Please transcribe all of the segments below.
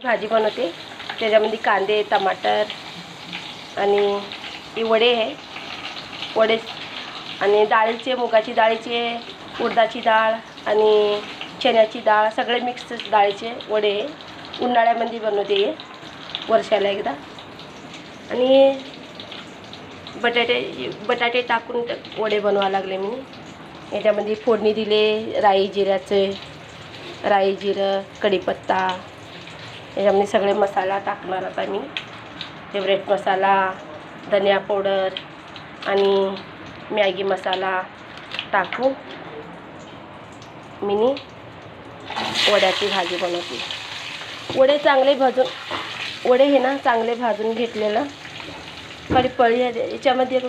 भाजी बनवते त्याच्यामध्ये कांदे टमाटर आणि हे वडे आहे वडे आणि डाळीचे मुगाची डाळीचे उडदाची डाळ आणि चण्याची डाळ सगळे मिक्स डाळीचे वडे उन्हाळ्यामध्ये बनवते हे वर्षाला एकदा। आणि बटाटे टाकून वडे बनवा लागले मी। याच्यामध्ये फोडणी दिले राई जिरं कढीपत्ता याच्यामध्ये सगळे मसाला टाकणार आता मी। फेवरेट मसाला धनिया पावडर आणि मॅगी मसाला टाकून मी वड्याची भाजी बनवते। वडे चांगले भाजून वडे हे ना चांगले भाजून घेतलेलं खाली पळी याच्यामध्ये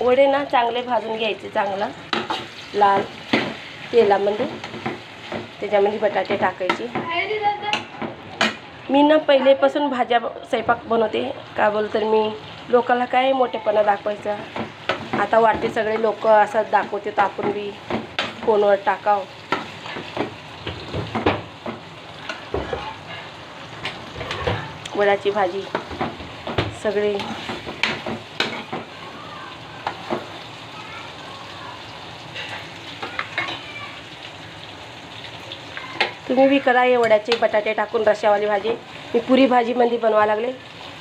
वडे ना चांगले भाजून घ्यायचे चांगलं लाल तेलामध्ये त्याच्यामध्ये बटाटे टाकायचे। मी ना पहिलेपासून भाज्या स्वयंपाक बनवते का बोल तर मी लोकांना काय मोठेपणा दाखवायचा आता वाटते सगळे लोक असं दाखवते तर आपण बी फोनवर टाकाव। वड्याची भाजी सगळे तुम्ही भी करा हे वड्याचे बटाटे टाकून रश्यावाली भाजी। मी पुरी भाजीमध्ये बनवा लागले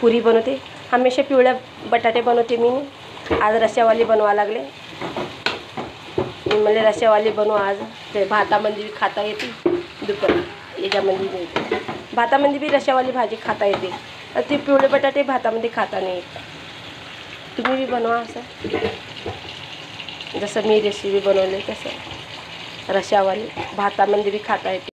पुरी बनवते हमेशा पिवळ्या बटाटे बनवते मी आज रश्यावाली बनवा लागले। मी म्हणले रश्यावाली बनवा आज ते भातामध्ये भी खाता येते दुपारी याच्यामध्ये मिळते भातामध्ये भी रश्यावाली भाजी खाता येते ते पिवळे बटाटे भातामध्ये खाता नाही येत। तुम्ही भी बनवा असं जसं मी रेसिपी बनवली तसं रश्यावाली भातामध्ये भी खाता येते।